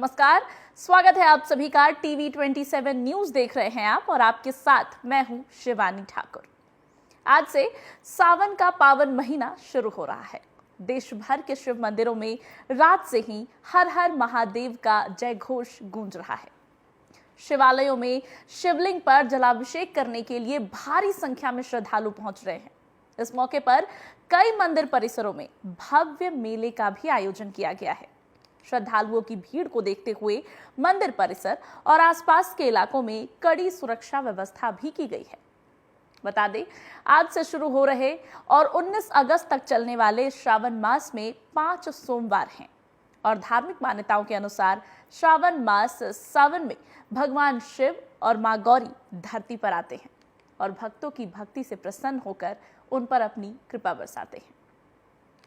नमस्कार, स्वागत है आप सभी का। टीवी 27 न्यूज देख रहे हैं आप और आपके साथ मैं हूं शिवानी ठाकुर। आज से सावन का पावन महीना शुरू हो रहा है। देश भर के शिव मंदिरों में रात से ही हर हर महादेव का जय घोष गूंज रहा है। शिवालयों में शिवलिंग पर जलाभिषेक करने के लिए भारी संख्या में श्रद्धालु पहुंच रहे हैं। इस मौके पर कई मंदिर परिसरों में भव्य मेले का भी आयोजन किया गया है। श्रद्धालुओं की भीड़ को देखते हुए मंदिर परिसर और आसपास के इलाकों में कड़ी सुरक्षा व्यवस्था भी की गई है। बता दें, आज से शुरू हो रहे और 19 अगस्त तक चलने वाले श्रावण मास में 5 सोमवार हैं और धार्मिक मान्यताओं के अनुसार श्रावण मास सावन में भगवान शिव और मां गौरी धरती पर आते हैं और भक्तों की भक्ति से प्रसन्न होकर उन पर अपनी कृपा बरसाते हैं।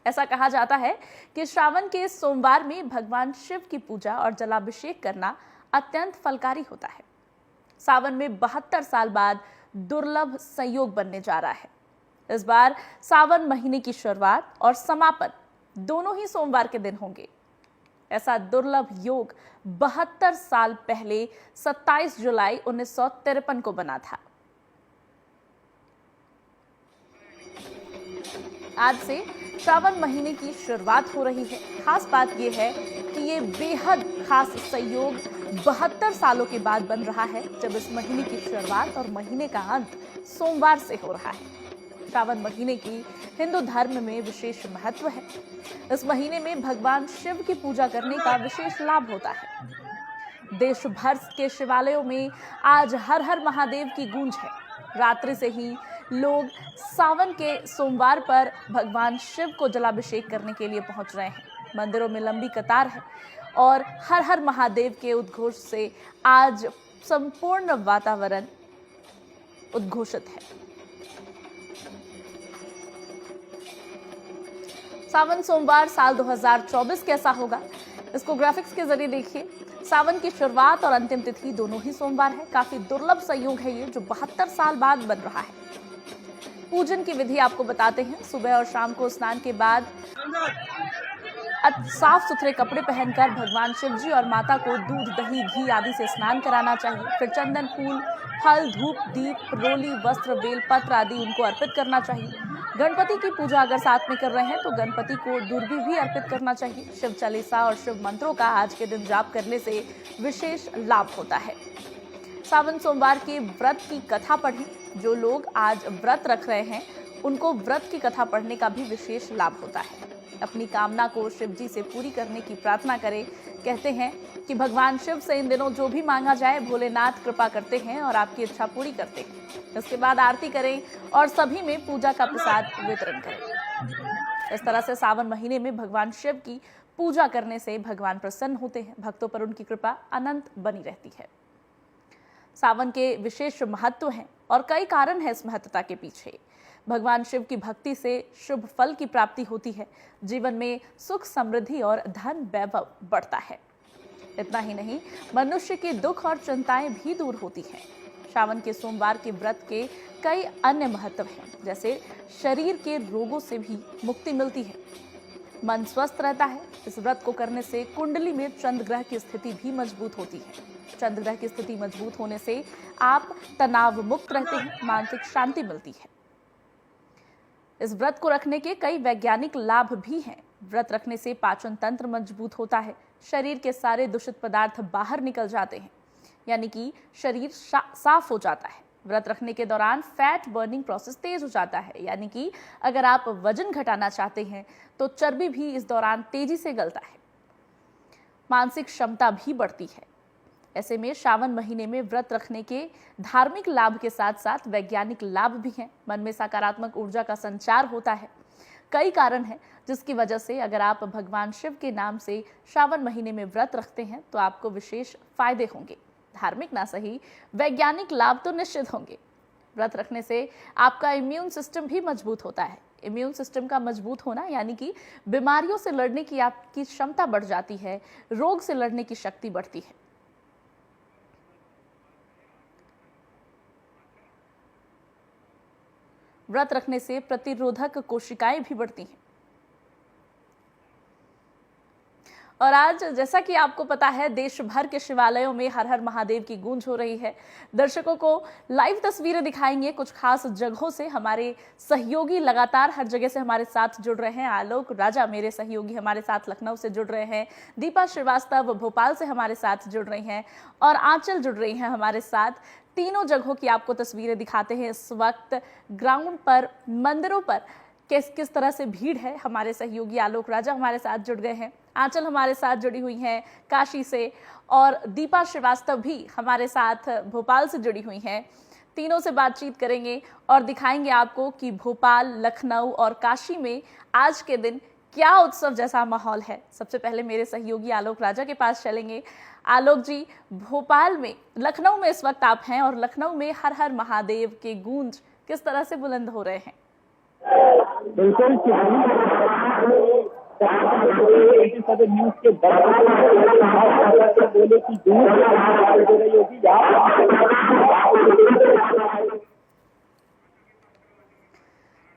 ऐसा कहा जाता है कि श्रावण के सोमवार में भगवान शिव की पूजा और जलाभिषेक करना अत्यंत फलकारी होता है। सावन में 72 साल बाद दुर्लभ संयोग बनने जा रहा है। इस बार सावन महीने की शुरुआत और समापन दोनों ही सोमवार के दिन होंगे। ऐसा दुर्लभ योग 72 साल पहले 27 जुलाई 1953 को बना था। आज से श्रावण महीने की शुरुआत हो रही है। खास बात यह है कि ये बेहद खास संयोग 72 सालों के बाद बन रहा है, जब इस महीने की शुरुआत और महीने का अंत सोमवार से हो रहा है। श्रावण महीने की हिंदू धर्म में विशेष महत्व है। इस महीने में भगवान शिव की पूजा करने का विशेष लाभ होता है। देश भर के शिवालयों में आज हर हर महादेव की गूंज है। रात्रि से ही लोग सावन के सोमवार पर भगवान शिव को जलाभिषेक करने के लिए पहुंच रहे हैं। मंदिरों में लंबी कतार है और हर हर महादेव के उद्घोष से आज संपूर्ण वातावरण उद्घोषित है। सावन सोमवार साल 2024 कैसा होगा, इसको ग्राफिक्स के जरिए देखिए। सावन की शुरुआत और अंतिम तिथि दोनों ही सोमवार है। काफी दुर्लभ संयोग है ये, जो 72 साल बाद बन रहा है। पूजन की विधि आपको बताते हैं। सुबह और शाम को स्नान के बाद साफ सुथरे कपड़े पहनकर भगवान शिव जी और माता को दूध, दही, घी आदि से स्नान कराना चाहिए। फिर चंदन, फूल, फल, धूप, दीप, रोली, वस्त्र, बेल पत्र आदि उनको अर्पित करना चाहिए। गणपति की पूजा अगर साथ में कर रहे हैं तो गणपति को दुर्बी भी अर्पित करना चाहिए। शिव चालीसा और शिव मंत्रों का आज के दिन जाप करने से विशेष लाभ होता है। सावन सोमवार के व्रत की कथा पढ़ें। जो लोग आज व्रत रख रहे हैं उनको व्रत की कथा पढ़ने का भी विशेष लाभ होता है। अपनी कामना को शिव जी से पूरी करने की प्रार्थना करें। कहते हैं कि भगवान शिव से इन दिनों जो भी मांगा जाए भोलेनाथ कृपा करते हैं और आपकी इच्छा पूरी करते हैं। इसके बाद आरती करें और सभी में पूजा का प्रसाद वितरण करें। इस तरह से सावन महीने में भगवान शिव की पूजा करने से भगवान प्रसन्न होते हैं। भक्तों पर उनकी कृपा अनंत बनी रहती है। सावन के विशेष महत्व हैं और कई कारण हैं इस महत्वता के पीछे। भगवान शिव की भक्ति से शुभ फल की प्राप्ति होती है। जीवन में सुख, समृद्धि और धन वैभव बढ़ता है। इतना ही नहीं, मनुष्य के दुख और चिंताएं भी दूर होती हैं। श्रावण के सोमवार के व्रत के कई अन्य महत्व हैं, जैसे शरीर के रोगों से भी मुक्ति मिलती है, मन स्वस्थ रहता है। इस व्रत को करने से कुंडली में चंद्र ग्रह की स्थिति भी मजबूत होती है। चंद्र ग्रह की स्थिति मजबूत होने से आप तनाव मुक्त रहते हैं, मानसिक शांति मिलती है। इस व्रत को रखने के कई वैज्ञानिक लाभ भी हैं। व्रत रखने से पाचन तंत्र मजबूत होता है। शरीर के सारे दूषित पदार्थ बाहर निकल जाते हैं, यानी कि शरीर साफ हो जाता है। व्रत रखने के दौरान फैट बर्निंग प्रोसेस तेज हो जाता है, यानी कि अगर आप वजन घटाना चाहते हैं तो चर्बी भी इस दौरान तेजी से गलता है। मानसिक क्षमता भी बढ़ती है। ऐसे में श्रावण महीने में व्रत रखने के धार्मिक लाभ के साथ साथ वैज्ञानिक लाभ भी हैं। मन में सकारात्मक ऊर्जा का संचार होता है। कई कारण हैं जिसकी वजह से अगर आप भगवान शिव के नाम से श्रावण महीने में व्रत रखते हैं तो आपको विशेष फायदे होंगे। धार्मिक ना सही, वैज्ञानिक लाभ तो निश्चित होंगे। व्रत रखने से आपका इम्यून सिस्टम भी मजबूत होता है। इम्यून सिस्टम का मजबूत होना यानी कि बीमारियों से लड़ने की आपकी क्षमता बढ़ जाती है, रोग से लड़ने की शक्ति बढ़ती है। व्रत रखने से प्रतिरोधक कोशिकाएं भी बढ़ती हैं। और आज जैसा कि आपको पता है, देश भर के शिवालयों में हर हर महादेव की गूंज हो रही है। दर्शकों को लाइव तस्वीरें दिखाएंगे कुछ खास जगहों से। हमारे सहयोगी लगातार हर जगह से हमारे साथ जुड़ रहे हैं। आलोक राजा मेरे सहयोगी हमारे साथ लखनऊ से जुड़ रहे हैं, दीपा श्रीवास्तव भोपाल से हमारे साथ जुड़ रही हैं और आंचल जुड़ रही हैं हमारे साथ। तीनों जगहों की आपको तस्वीरें दिखाते हैं। इस वक्त ग्राउंड पर, मंदिरों पर किस तरह से भीड़ है। हमारे सहयोगी आलोक राजा हमारे साथ जुड़ गए हैं, आंचल हमारे साथ जुड़ी हुई हैं काशी से, और दीपा श्रीवास्तव भी हमारे साथ भोपाल से जुड़ी हुई हैं। तीनों से बातचीत करेंगे और दिखाएंगे आपको कि भोपाल, लखनऊ और काशी में आज के दिन क्या उत्सव जैसा माहौल है। सबसे पहले मेरे सहयोगी आलोक राजा के पास चलेंगे। आलोक जी, भोपाल में, लखनऊ में इस वक्त आप हैं और लखनऊ में हर हर महादेव के गूंज किस तरह से बुलंद हो रहे हैं? बिल्कुल न्यूज के बोले की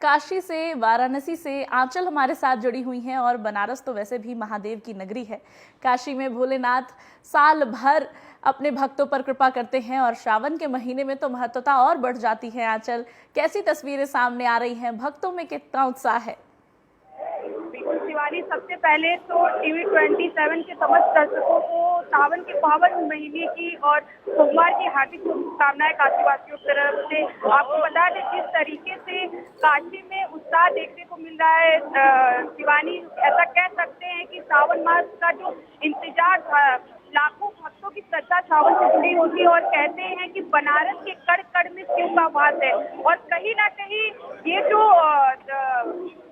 काशी से, वाराणसी से आंचल हमारे साथ जुड़ी हुई हैं और बनारस तो वैसे भी महादेव की नगरी है। काशी में भोलेनाथ साल भर अपने भक्तों पर कृपा करते हैं और श्रावण के महीने में तो महत्वता और बढ़ जाती है। आंचल, कैसी तस्वीरें सामने आ रही हैं? भक्तों में कितना उत्साह है? बिल्कुल शिवानी, सबसे पहले तो टीवी 27 के समस्त दर्शकों को सावन के पावन महीने की और सोमवार की हार्दिक शुभकामनाएं काशीवासियों की तरफ से। आपको बता दें जिस तरीके से काशी में उत्साह देखने को मिल रहा है शिवानी, ऐसा कह सकते हैं कि सावन मास का जो इंतजार था, लाखों भक्तों की श्रद्धा सावन से जुड़ी होती है और कहते हैं कि बनारस के कड़ कड़ में शिव का वास है। और कहीं ना कहीं ये जो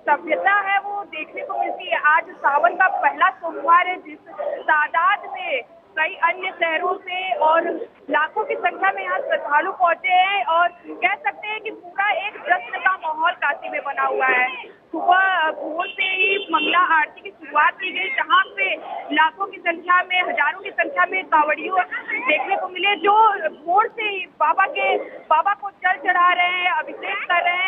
सभ्यता है वो देखने को मिलती है। आज सावन का पहला सोमवार है, जिस तादाद में कई अन्य शहरों से और लाखों की संख्या में यहाँ श्रद्धालु पहुंचे हैं और कह सकते हैं कि पूरा एक जश्न का माहौल काशी में बना हुआ है। सुबह भोर से ही मंगला आरती की शुरुआत की गई, जहाँ पे लाखों की संख्या में, हजारों की संख्या में कांवड़ियों देखने को मिले, जो भोर से ही बाबा को जल चढ़ा रहे हैं, अभिषेक कर रहे हैं।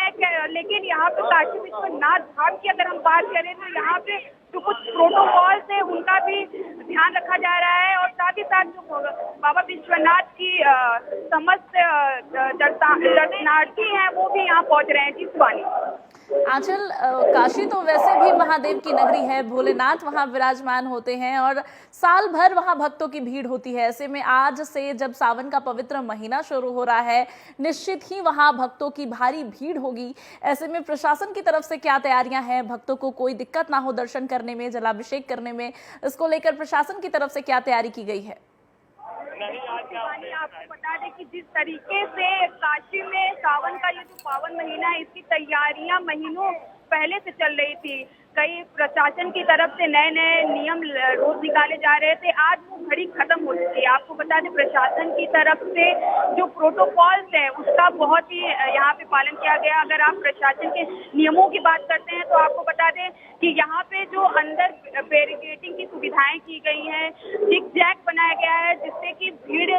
लेकिन यहाँ पे काशी विश्वनाथ धाम की अगर हम बात करें तो यहाँ पे जो कुछ प्रोटोकॉल्स है उनका भी ध्यान रखा जा रहा है और साथ ही साथ जो बाबा विश्वनाथ की समस्त दर्शनार्थी हैं वो भी यहाँ पहुंच रहे हैं। जी शिवानी। आंचल, काशी तो वैसे भी महादेव की नगरी है, भोलेनाथ वहां विराजमान होते हैं और साल भर वहां भक्तों की भीड़ होती है। ऐसे में आज से जब सावन का पवित्र महीना शुरू हो रहा है, निश्चित ही वहां भक्तों की भारी भीड़ होगी। ऐसे में प्रशासन की तरफ से क्या तैयारियां हैं? भक्तों को कोई दिक्कत ना हो दर्शन करने में, जलाभिषेक करने में, इसको लेकर प्रशासन की तरफ से क्या तैयारी की गई है? आपको बता दें कि जिस तरीके से काशी में सावन का ये जो पावन महीना है, इसकी तैयारियां महीनों पहले से चल रही थी। कई प्रशासन की तरफ से नए नए नियम रोज निकाले जा रहे थे, आज वो घड़ी खत्म हो चुकी है। आपको बता दें प्रशासन की तरफ से जो प्रोटोकॉल्स है उसका बहुत ही यहाँ पे पालन किया गया। अगर आप प्रशासन के नियमों की बात करते हैं तो आपको बता दें कि यहाँ पे जो अंदर बैरिकेडिंग की सुविधाएं की गई हैं, जिग जैग बनाया गया है जिससे कि भीड़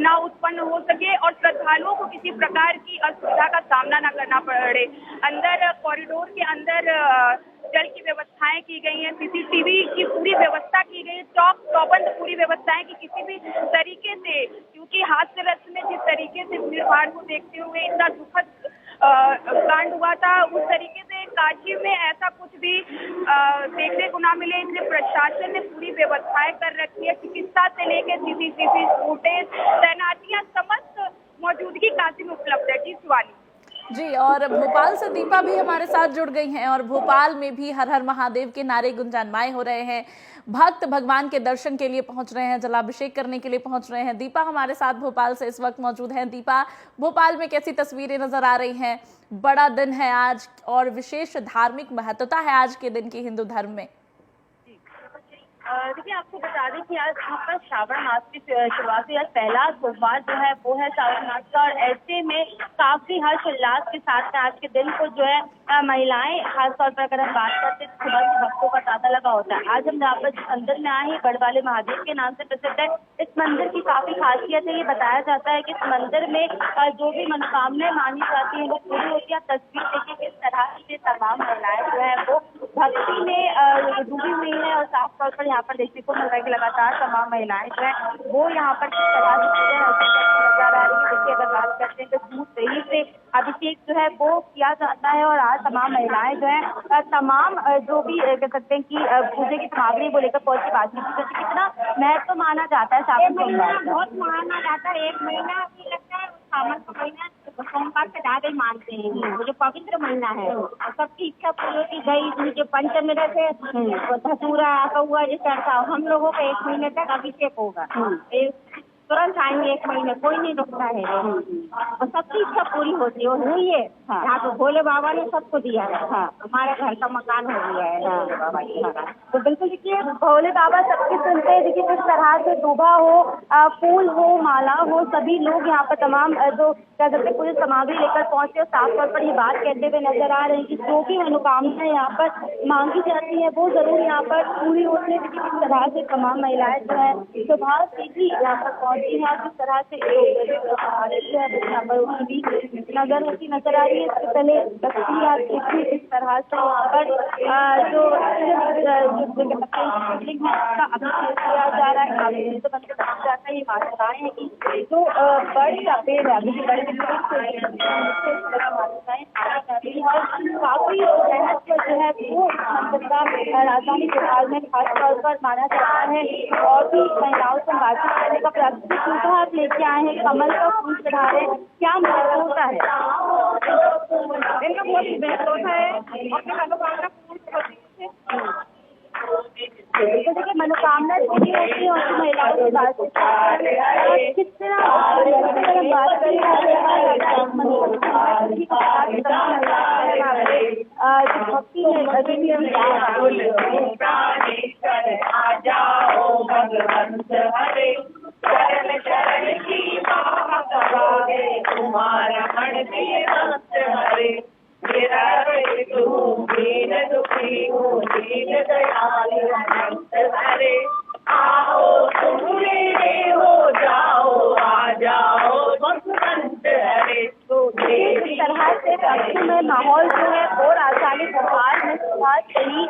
ना उत्पन्न हो सके और श्रद्धालुओं को किसी प्रकार की असुविधा का सामना ना करना पड़े। अंदर कॉरिडोर के अंदर जल की व्यवस्थाएं की गई हैं, सीसीटीवी की पूरी व्यवस्था की गई है, चौक चौबंद पूरी व्यवस्थाएं की किसी भी तरीके से, क्योंकि हास्य रस में जिस तरीके से भीड़ भाड़ को देखते हुए इतना दुखद कांड हुआ था, उस तरीके से काशी में ऐसा कुछ भी देखने को ना मिले, इसलिए प्रशासन ने पूरी व्यवस्थाएं कर रखी है। चिकित्सा से लेकर सीसीटीवी फुटेज, तैनातियां, समस्त मौजूदगी काशी में उपलब्ध है। जी शिवानी। जी, और भोपाल से दीपा भी हमारे साथ जुड़ गई हैं और भोपाल में भी हर हर महादेव के नारे गुंजायमान हो रहे हैं। भक्त भगवान के दर्शन के लिए पहुंच रहे हैं, जलाभिषेक करने के लिए पहुंच रहे हैं। दीपा हमारे साथ भोपाल से इस वक्त मौजूद हैं। दीपा, भोपाल में कैसी तस्वीरें नजर आ रही हैं? बड़ा दिन है आज और विशेष धार्मिक महत्वता है आज के दिन की हिंदू धर्म में। देखिए, आपको बता दें कि आज यहाँ पर श्रावण मास की शुरुआत हुई। आज पहला सोमवार जो है वो है श्रावण मास का, और ऐसे में काफी हर्ष उल्लास के साथ में आज के दिन को जो है महिलाएं, खासतौर पर अगर हम बात करते हैं सुबह के भक्तों का तांता लगा होता है। आज हम यहाँ पर अंदर में आए हैं, गढ़वाले महादेव के नाम से प्रसिद्ध है। इस मंदिर की काफी खासियत है। ये बताया जाता है कि इस मंदिर में जो भी मनोकामनाएं मानी जाती है वो पूरी होती है। तस्वीर देखिए किस तरह से तमाम महिलाएं जो है वो भक्ति में डूबी हुई है और साफ तौर पर यहाँ पर देखने को मिल रहा है कि लगातार तमाम महिलाएं जो है वो यहाँ पर किस तरह से नजर आ रही है। देखिए अगर बात करते हैं तो दूध दही से अभिषेक जो है वो किया जाता है और आज तमाम महिलाएं जो है तमाम जो भी कह सकते हैं कि पूजे की सामग्री को लेकर बहुत सी बातचीत की। जैसे कितना महत्व माना जाता है सावन सोमवार का? बहुत माना जाता है। एक महीना भी लगता है, सावन का महीना सोमवार से ज्यादा ही मानते हैं। वो जो पवित्र महीना है और सबकी इच्छा पूरी होती गई। जो पंचमेरा से धतूरा कौआ जो चढ़ता, हम लोगों का 1 महीने तक अभिषेक होगा। तुरंत आएंगे 1 महीने, कोई नहीं रुकता है और सबकी इच्छा पूरी होती है। और हुई है यहाँ तो भोले बाबा ने सबको दिया है। हमारे घर का मकान हो गया है भोले बाबा की। तो बिल्कुल देखिए भोले बाबा सबकी सुनते हैं। देखिए किस तरह से दुबा हो, फूल हो, माला हो, सभी लोग यहाँ पर तमाम जो क्या कहते हैं पूरी सामग्री लेकर पहुंचे और साफ तौर पर ये बात कहते हुए नजर आ रही है कि जो भी मनोकामनाएं यहाँ पर मांगी जाती है वो जरूर यहाँ पर पूरी होती है। देखिए किस तरह से तमाम महिलाएं जो है सुबह से ही यहाँ पर पहुंची है। किस तरह से यहाँ पर भी नजर होती नजर आ रही है। इससे पहले तस्वीर देखिए किस तरह से यहाँ पर जो शिवलिंग है उसका अभिषेक किया जा रहा है। अभिषेक तो बनकर कहा जाता है। ये मान्यताएं हैं कि जो बड़े का पेड़ है अभी बड़े मान्यताएं आगे जाती है और काफी महत्व जो है वो मंदिर का राजधानी भोपाल में खासतौर पर माना जाता है। और भी महिलाओं से बातचीत करने का प्रयास सुबह आप लेके आए हैं, कमल का फूल चढ़ा रहे हैं, क्या महत्व होता है? इनका बहुत महत्व होता है। अपने मनोकामना तो देखिए मनोकामना पूरी होती है और महिलाओं की बातचीत किस तरह बात करें माहौल जो है वो राजधानी भोपाल में सुबह से ही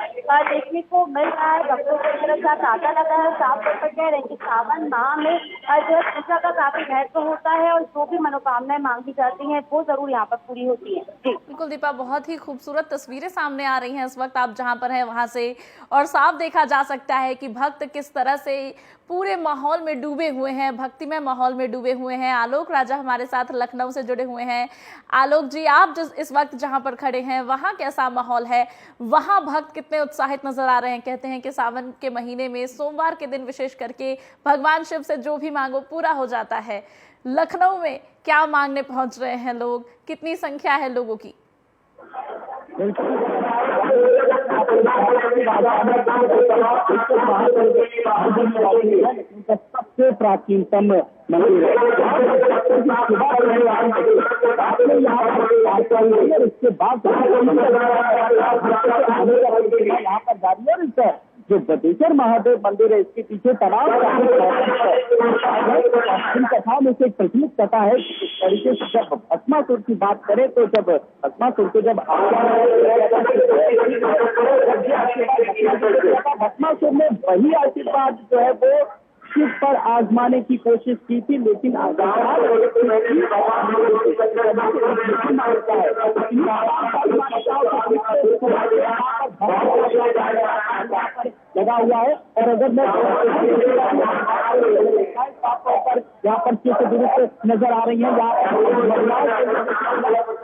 देखने को मिल रहा है। भक्तों की तरफ से तांता लगा है। साफ तौर पर कह रहे हैं कि सावन माह में जो है पूजा का काफी महत्व होता है और जो भी मनोकामनाएं मांगी जाती हैं वो जरूर यहाँ पर पूरी होती है। बिल्कुल दीपा, बहुत ही खूबसूरत तस्वीरें सामने आ रही हैं इस वक्त आप जहां पर हैं वहां से, और साफ देखा जा सकता है कि भक्त किस तरह से पूरे माहौल में डूबे हुए हैं, भक्तिमय माहौल में डूबे हुए हैं। आलोक राजा हमारे साथ लखनऊ से जुड़े हुए हैं। आलोक जी, आप जिस इस वक्त जहां पर खड़े हैं वहां कैसा माहौल है? वहां भक्त कितने उत्साहित नजर आ रहे हैं? कहते हैं कि सावन के महीने में सोमवार के दिन विशेष करके भगवान शिव से जो भी मांगो पूरा हो जाता है। लखनऊ में क्या मांगने पहुंच रहे हैं लोग? कितनी संख्या है लोगों की? सबसे प्राचीनतम मंदिर है। इसके बाद यहाँ पर जारी है। जो बटेश्वर महादेव मंदिर है इसके पीछे तमाम कथा में से एक प्रचलित कथा है। इस तरीके से जब भस्मासुर की बात करें तो जब भस्मासुर को भस्मासुर ने वही आशीर्वाद जो है वो शिव पर आजमाने की कोशिश की थी, लेकिन लगा हुआ है। और अगर मैं यहाँ पर चित्र दुरुस्त नजर आ रही है, यहाँ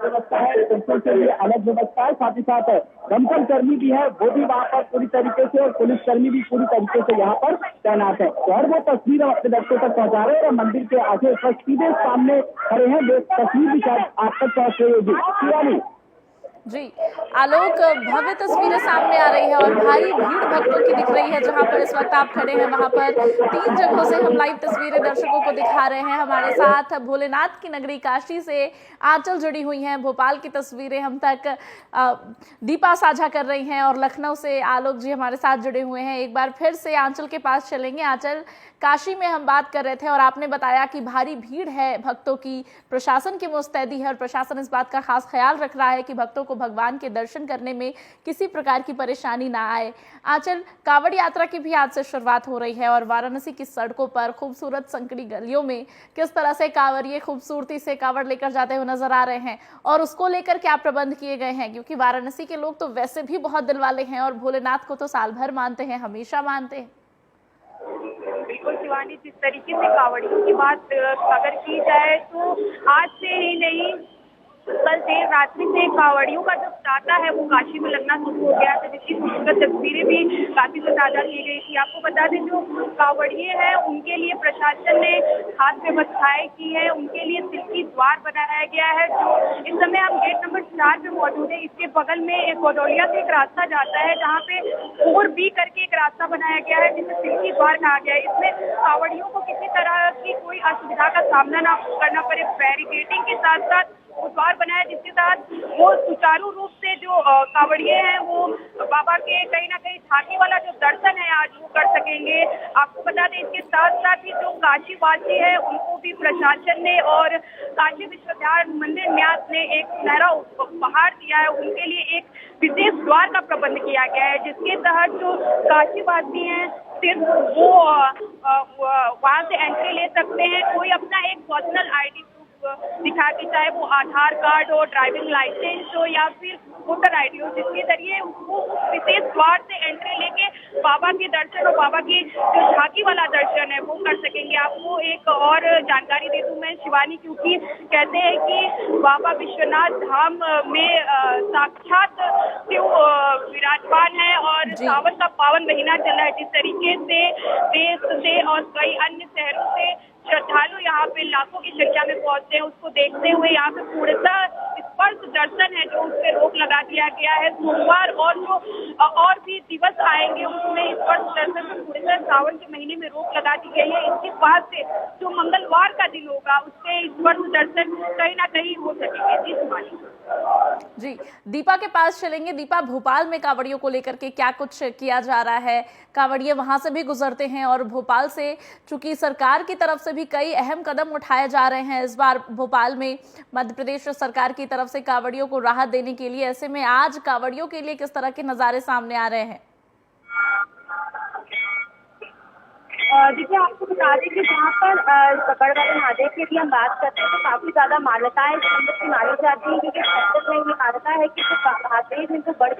व्यवस्था है, पुलिसों के लिए अलग व्यवस्था है, साथ ही साथ दमकल कर्मी भी है वो भी वहाँ पर पूरी तरीके से, और पुलिस कर्मी भी पूरी तरीके से यहाँ पर तैनात है। और वो तस्वीर अपने दर्शकों तक पहुँचा रहे हैं और मंदिर के आगे सीधे सामने खड़े हैं। तस्वीर भी शायद आप तक पहुँच रही होगी। जी आलोक, भव्य तस्वीरें सामने आ रही है और भारी भीड़ भक्तों की दिख रही है। जहां पर इस वक्त आप खड़े हैं वहां पर 3 जगहों से हम लाइव तस्वीरें दर्शकों को दिखा रहे हैं। हमारे साथ भोलेनाथ की नगरी काशी से आंचल जुड़ी हुई हैं। भोपाल की तस्वीरें हम तक दीपा साझा कर रही हैं और लखनऊ से आलोक जी हमारे साथ जुड़े हुए हैं। एक बार फिर से आंचल के पास चलेंगे। आंचल, काशी में हम बात कर रहे थे और आपने बताया कि भारी भीड़ है भक्तों की, प्रशासन की मुस्तैदी है और प्रशासन इस बात का खास ख्याल रख रहा है कि भक्तों को को भगवान के दर्शन करने में किसी प्रकार की परेशानी ना आए। आंचल, कांवड़ यात्रा की भी आज से शुरुआत हो रही है और वाराणसी की सड़कों पर खूबसूरत संकरी गलियों में किस तरह से कांवड़िए खूबसूरती से कांवड़ लेकर जाते हुए नजर आ रहे हैं और उसको लेकर क्या प्रबंध किए गए हैं, क्योंकि वाराणसी के लोग तो वैसे भी बहुत दिल वाले हैं और भोलेनाथ को तो साल भर मानते हैं, हमेशा मानते हैं। बिल्कुल शिवानी, जिस तरीके से कांवड़ियों की बात अगर की जाए तो आज से ही नहीं, कल देर रात्रि से कांवड़ियों का जो तांता है वो काशी में लगना शुरू हो गया था, जिसकी खूबसूरत तस्वीरें भी काफी साझा की गई थी। आपको बता दें, जो कांवड़िए हैं उनके लिए प्रशासन ने खास व्यवस्थाएं की है, उनके लिए सिल्की द्वार बनाया गया है। जो इस समय हम गेट नंबर 4 पे मौजूद है, इसके बगल में एक गौडौलिया से एक रास्ता जाता है जहाँ पे 4B करके एक रास्ता बनाया गया है, जिसे सिल्की द्वार कहा गया है। इसमें कांवड़ियों को किसी तरह की कोई असुविधा का सामना न करना पड़े, बैरिकेडिंग के साथ साथ द्वार बनाया जिसके तहत वो सुचारू रूप से जो कांवड़िए हैं वो बाबा के कहीं ना कहीं झांकी वाला जो दर्शन है आज वो कर सकेंगे। आपको बता दें, इसके साथ साथ ही जो काशी वासी है उनको भी प्रशासन ने और काशी विश्वविद्यालय मंदिर न्यास ने एक सुनहरा उपहार दिया है। उनके लिए एक विशेष द्वार का प्रबंध किया गया है, जिसके तहत जो काशी वासी हैं सिर्फ वो वहाँ से एंट्री ले सकते हैं। कोई अपना एक पर्सनल ID दिखा के, चाहे वो आधार कार्ड हो, ड्राइविंग लाइसेंस हो या फिर वोटर ID हो, जिसके जरिए वो विशेष द्वार से एंट्री लेके बाबा के दर्शन और बाबा की जो झांकी वाला दर्शन है वो कर सकेंगे। आपको एक और जानकारी दे दूं मैं शिवानी, क्योंकि कहते हैं कि बाबा विश्वनाथ धाम में साक्षात शिव विराजमान है और सावन का पावन महीना चल रहा है। जिस तरीके से देश से और कई अन्य शहरों से श्रद्धालु यहाँ पे लाखों की संख्या में पहुंचते हैं, उसको देखते हुए यहाँ पे पूर्णतः स्पर्श दर्शन है जो उस पर रोक लगा दिया गया है। सोमवार और जो और भी दिवस आएंगे उसमें स्पर्श दर्शन में पूर्णतः सावन के महीने में रोक लगा दी गई है। इसके बाद से जो मंगलवार का दिन होगा उससे स्पर्श दर्शन कहीं ना कहीं हो सकेंगे। जी शिवानी। जी, दीपा के पास चलेंगे। दीपा, भोपाल में कांवड़ियों को लेकर के क्या कुछ किया जा रहा है? कांवड़िए वहां से भी गुजरते हैं और भोपाल से चूंकि सरकार की तरफ से भी कई अहम कदम उठाए जा रहे हैं इस बार भोपाल में मध्य प्रदेश सरकार की तरफ से कांवड़ियों को राहत देने के लिए, ऐसे में आज कांवड़ियों के लिए किस तरह के नजारे सामने आ रहे हैं? देखिए, आपको बता दें कि जहाँ पर पकड़ वाले महादेव की यदि हम बात करते हैं तो काफी ज्यादा मान्यताएं इस मंदिर की मानी जाती है, क्योंकि संस्कृत में ये मान्यता है कि जो महादेव में जो बड़ी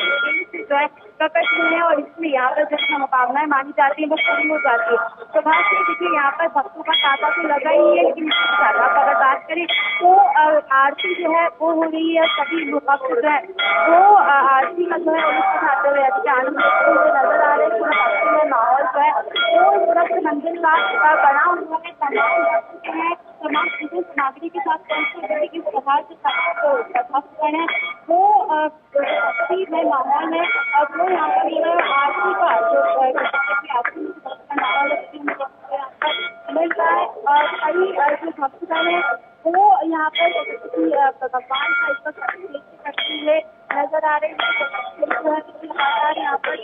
से जो है प्रकट हुए हैं और इसमें यहाँ पर जो मनोकामनाएं मानी जाती है वो पूरी हो जाती है। तो बात से देखिए, यहाँ पर भक्तों का तांता तो लगा ही है, लेकिन इसके साथ आप अगर बात करें तो आरती जो है वो हो रही है। सभी भक्त जो है वो आरती का जो है उनको उठाते हुए आनंद नजर आ रहे हैं। पूरा भक्ति माहौल जो है वो पूरा मंदिर का बना उन्होंने तमाम चीजें सामग्री के साथ की प्रभाव से भक्तगण है वो भक्ति में माहौल है और वो यहाँ पर आरती का जो मिल रहा है और कई जो भक्तगण है वो यहाँ पर भगवान का इस वक्त करते हुए नजर आ रहे हैं। यहाँ पर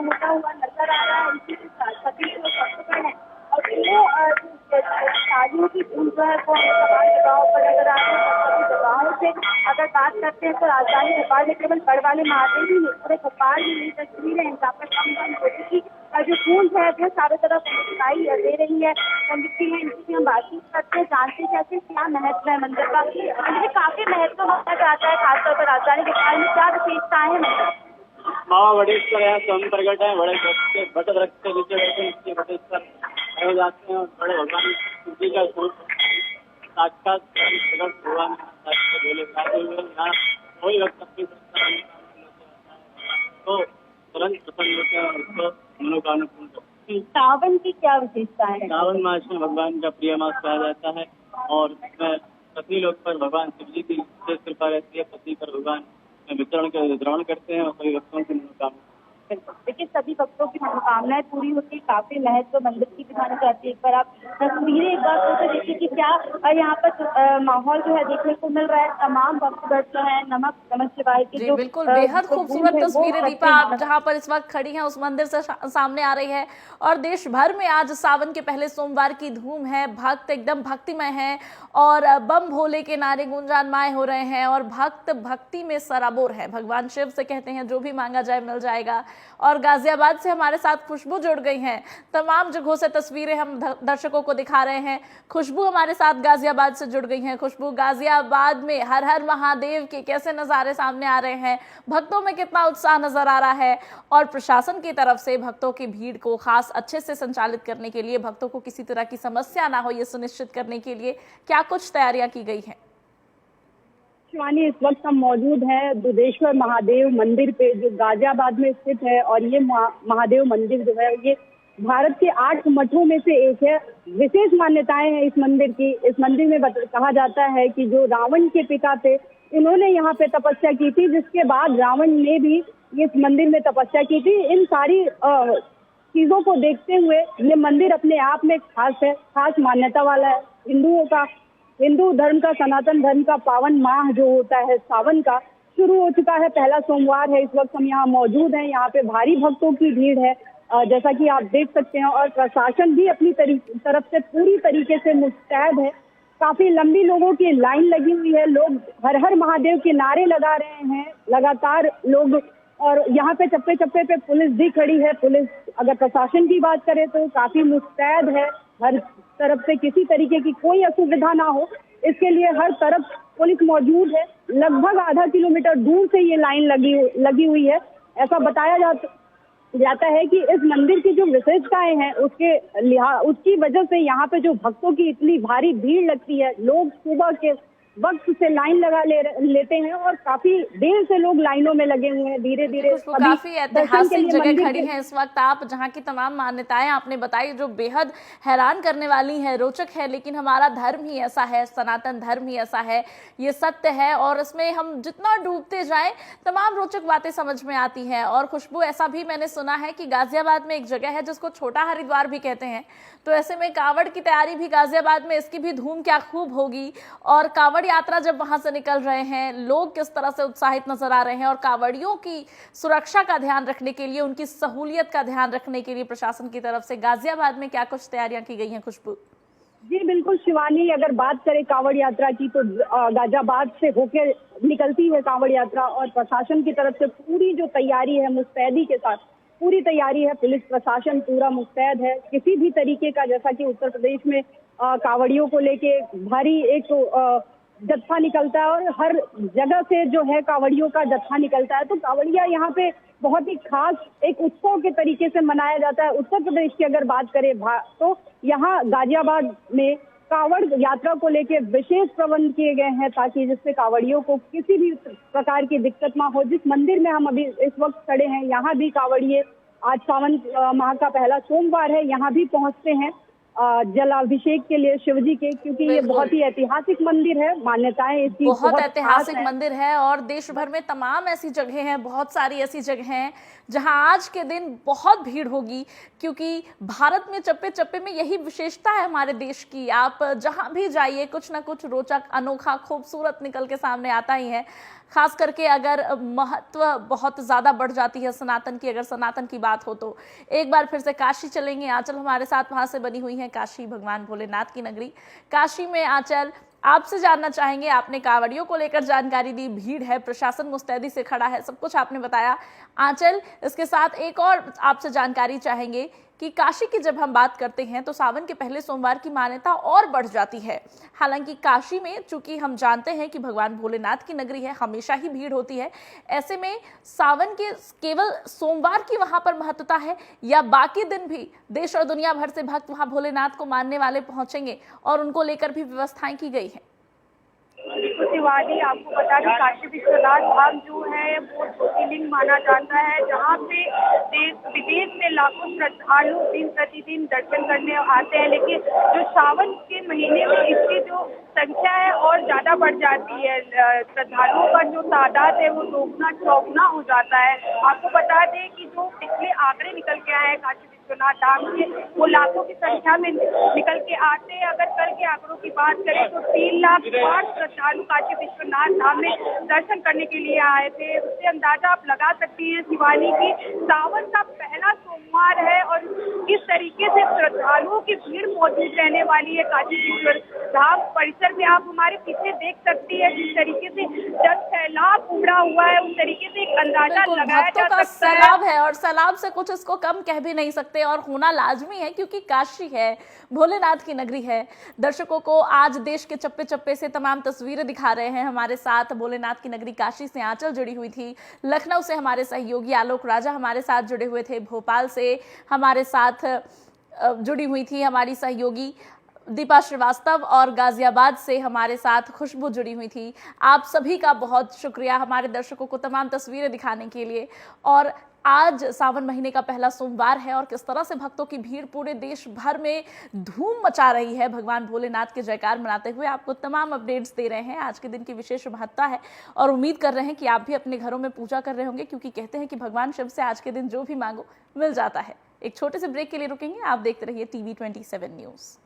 मुद्दा हुआ नजर आ रहा है। इसी के साथ सभी जो भक्तगण है और वो शादियों की धूम जो है वो तमाम जगहों पर नजर आ रही है। सभी जगहों से अगर बात करते हैं तो राजधानी भोपाल में केवल बड़ वाले महादेव ही नहीं, पूरे भोपाल में ये तस्वीरें हैं जहाँ पर कम होती की जो गूंज है वो चारों तरफ दिखाई दे रही है। संगीत है, इनकी हम बातचीत करते हैं, जानते कैसे क्या महत्व है मंदिर का। मंदिर काफी महत्व माना जाता है, खासतौर पर राजधानी भोपाल में क्या विशेषताएं हैं मंदिर? माँ वडेश्वर यहाँ स्वयं प्रकट है। बड़े बट वृक्ष के नीचे बैठे नीचे वडेश्वर हो जाते हैं और बड़े भगवान जी का स्वरूप साक्षात प्रकट भगवान बोले हुए यहाँ कोई वक्त अपनी तो तुरंत प्रसन्न होते हैं और उसको मनोकामना पूर्ण करते हैं। सावन की क्या विशेषता है? सावन मास में भगवान का प्रिय मास कहा जाता है और इसमें पत्नी लोग पर भगवान शिव जी की विशेष कृपा रहती है। पति पर भगवान वितरण करते हैं और सभी भक्तों की मनोकामना। बिल्कुल, देखिए सभी भक्तों की मनोकामनाएं पूरी होती है। काफी महत्व मंदिर की भी मानी जाती है। एक बार आप तस्वीरें एक बार फोटो देखिए कि क्या यहाँ पर माहौल जो है देखने को मिल रहा है। तमाम भक्तगण जो है नमः शिवाय की जी जो बिल्कुल, बेहद जो खूबसूरत गूंज है, वो तस्वीरें करते दीपा हैं। आप जहां पर इस वक्त खड़ी हैं उस मंदिर से सामने आ रही है। और देश भर में आज सावन के पहले सोमवार की धूम है, भक्त एकदम भक्तिमय हैं और बम भोले के नारे गुंजायमान हो रहे हैं और भक्त भक्ति में सराबोर है। भगवान शिव से कहते हैं जो भी मांगा जाए मिल जाएगा। और गाजियाबाद से हमारे साथ खुशबू जुड़ गई हैं। तमाम जगहों से तस्वीरें हम दर्शकों को दिखा रहे हैं। खुशबू हमारे साथ गाजियाबाद से जुड़ गई हैं। खुशबू, गाजियाबाद में हर हर महादेव के कैसे नजारे सामने आ रहे हैं, भक्तों में कितना उत्साह नजर आ रहा है और प्रशासन की तरफ से भक्तों की भीड़ को खास अच्छे से संचालित करने के लिए, भक्तों को किसी तरह की समस्या ना हो ये सुनिश्चित करने के लिए क्या कुछ तैयारियां की गई हैं? शिवानी, इस वक्त हम मौजूद हैं दुधेश्वर महादेव मंदिर पे जो गाजियाबाद में स्थित है। और ये महादेव मंदिर जो है ये भारत के 8 मठों में से एक है। विशेष मान्यताएं हैं इस मंदिर की। इस मंदिर में कहा जाता है कि जो रावण के पिता थे इन्होंने यहाँ पे तपस्या की थी, जिसके बाद रावण ने भी इस मंदिर में तपस्या की थी। इन सारी चीजों को देखते हुए ये मंदिर अपने आप में खास है, खास मान्यता वाला है। हिंदू धर्म का, सनातन धर्म का पावन माह जो होता है सावन का शुरू हो चुका है। पहला सोमवार है। इस वक्त हम यहाँ मौजूद हैं। यहाँ पे भारी भक्तों की भीड़ है जैसा कि आप देख सकते हैं। और प्रशासन भी अपनी तरफ से पूरी तरीके से मुस्तैद है। काफी लंबी लोगों की लाइन लगी हुई है। लोग हर हर महादेव के नारे लगा रहे हैं लगातार लोग। और यहाँ पे चप्पे चप्पे पे पुलिस भी खड़ी है। पुलिस, अगर प्रशासन की बात करें तो काफी मुस्तैद है। हर तरफ से किसी तरीके की कोई असुविधा ना हो इसके लिए हर तरफ पुलिस मौजूद है। लगभग आधा किलोमीटर दूर से ये लाइन लगी हुई है। ऐसा बताया जाता है कि इस मंदिर की जो विशेषताएं हैं उसकी वजह से यहाँ पे जो भक्तों की इतनी भारी भीड़ लगती है। लोग सुबह के वक्त से लाइन लगा लेते हैं और काफी देर से लोग लाइनों में लगे हुए हैं। धीरे धीरे काफी ऐतिहासिक जगह खड़ी है इस वक्त आप, जहाँ की तमाम मान्यताएं आपने बताई जो बेहद हैरान करने वाली है, रोचक है। लेकिन हमारा धर्म ही ऐसा है, सनातन धर्म ही ऐसा है, ये सत्य है और इसमें हम जितना डूबते जाएं तमाम रोचक बातें समझ में आती हैं। और खुशबू, ऐसा भी मैंने सुना है कि गाजियाबाद में एक जगह है जिसको छोटा हरिद्वार भी कहते हैं, तो ऐसे में कावड़ की तैयारी भी गाजियाबाद में, इसकी भी धूम क्या खूब होगी। और कावड़ यात्रा जब वहां से निकल रहे हैं, लोग किस तरह से उत्साहित नजर आ रहे हैं और कावड़ियों की सुरक्षा का ध्यान रखने के लिए, उनकी सहूलियत का ध्यान रखने के लिए प्रशासन की तरफ से गाजियाबाद में क्या कुछ तैयारियां की गई हैं? खुशबू जी बिल्कुल शिवानी, अगर बात करें कांवड़ यात्रा की तो गाजियाबाद से होकर निकलती है कांवड़ यात्रा और प्रशासन की तरफ से पूरी जो तैयारी है मुस्तैदी के साथ पूरी तैयारी है। पुलिस प्रशासन पूरा मुस्तैद है। किसी भी तरीके का, जैसा कि उत्तर प्रदेश में कांवड़ियों को लेके भारी एक जत्था निकलता है और हर जगह से जो है कांवड़ियों का जत्था निकलता है, तो कांवड़िया यहाँ पे बहुत ही खास एक उत्सव के तरीके से मनाया जाता है। उत्तर प्रदेश की अगर बात करें तो यहाँ गाजियाबाद में कांवड़ यात्रा को लेके विशेष प्रबंध किए गए हैं ताकि जिससे कांवड़ियों को किसी भी प्रकार की दिक्कत ना हो। जिस मंदिर में हम अभी इस वक्त खड़े हैं यहाँ भी कांवड़िए, आज सावन माह का पहला सोमवार है, यहाँ भी पहुंचते हैं जलाभिषेक के लिए शिवजी के, क्योंकि ये बहुत ही ऐतिहासिक मंदिर है। मान्यताएं इसकी बहुत ऐतिहासिक मंदिर है और देश भर में तमाम ऐसी जगह हैं, बहुत सारी ऐसी जगह हैं जहां आज के दिन बहुत भीड़ होगी, क्योंकि भारत में चप्पे चप्पे में यही विशेषता है हमारे देश की। आप जहां भी जाइए कुछ ना कुछ रोचक, अनोखा, खूबसूरत निकल के सामने आता ही है। खास करके अगर महत्व बहुत ज़्यादा बढ़ जाती है सनातन की, अगर सनातन की बात हो तो एक बार फिर से काशी चलेंगे। आंचल हमारे साथ वहाँ से बनी हुई है, काशी भगवान भोलेनाथ की नगरी। काशी में आंचल, आपसे जानना चाहेंगे, आपने कांवड़ियों को लेकर जानकारी दी, भीड़ है, प्रशासन मुस्तैदी से खड़ा है, सब कुछ आपने बताया। आंचल, इसके साथ एक और आपसे जानकारी चाहेंगे कि काशी की जब हम बात करते हैं तो सावन के पहले सोमवार की मान्यता और बढ़ जाती है। हालांकि काशी में चूंकि हम जानते हैं कि भगवान भोलेनाथ की नगरी है, हमेशा ही भीड़ होती है, ऐसे में सावन के केवल सोमवार की वहां पर महत्वता है या बाकी दिन भी देश और दुनिया भर से भक्त वहां भोलेनाथ को मानने वाले पहुंचेंगे और उनको लेकर भी व्यवस्थाएं की गई है? शिवाली, आपको बता दें काशी विश्वनाथ धाम जो है वो ज्योतिर्लिंग माना जाता है, जहाँ पे देश विदेश से लाखों श्रद्धालु दिन प्रतिदिन दर्शन करने आते हैं। लेकिन जो सावन के महीने में इसकी जो संख्या है और ज्यादा बढ़ जाती है, श्रद्धालुओं का जो तादाद है वो दोगुना चौगुना हो जाता है। आपको बता दें कि जो पिछले आंकड़े निकल के आए हैं काशी विश्वनाथ धाम के, वो लाखों की संख्या में निकल के आते हैं। अगर कल के आंकड़ों की बात करें तो 3,08,000 श्रद्धालु काशी विश्वनाथ धाम में दर्शन करने के लिए आए थे। उससे अंदाजा आप लगा सकती हैं शिवानी की सावन का पहला सोमवार है और किस तरीके से श्रद्धालुओं की भीड़ मौजूद रहने वाली है काशी विश्वनाथ धाम परिसर में। आप हमारे पीछे देख सकती है जिस तरीके से जब सैलाब उमड़ा हुआ है, उस तरीके से एक अंदाजा लगाया जा सकता है। सैलाब है और सैलाब से कुछ इसको कम कह भी नहीं सकते और होना लाजमी है, क्योंकि काशी है, भोलेनाथ की नगरी है। दर्शकों को आज देश के चप्पे चप्पे से तमाम तस्वीरें दिखा रहे हैं हमारे साथ। भोलेनाथ की नगरी काशी से आंचल जुड़ी हुई थी, लखनऊ से हमारे सहयोगी आलोक राजा हमारे साथ जुड़े हुए थे, भोपाल से हमारे साथ जुड़ी हुई थी हमारी सहयोगी दीपा श्रीवास्तव और गाजियाबाद से हमारे साथ खुशबू जुड़ी हुई थी। आप सभी का बहुत शुक्रिया हमारे दर्शकों को तमाम तस्वीरें दिखाने के लिए। और आज सावन महीने का पहला सोमवार है और किस तरह से भक्तों की भीड़ पूरे देश भर में धूम मचा रही है, भगवान भोलेनाथ के जयकार मनाते हुए आपको तमाम अपडेट्स दे रहे हैं। आज के दिन की विशेष महत्ता है और उम्मीद कर रहे हैं कि आप भी अपने घरों में पूजा कर रहे होंगे, क्योंकि कहते हैं कि भगवान शिव से आज के दिन जो भी मांगो मिल जाता है। एक छोटे से ब्रेक के लिए रुकेंगे, आप देखते रहिए TV 27 न्यूज़।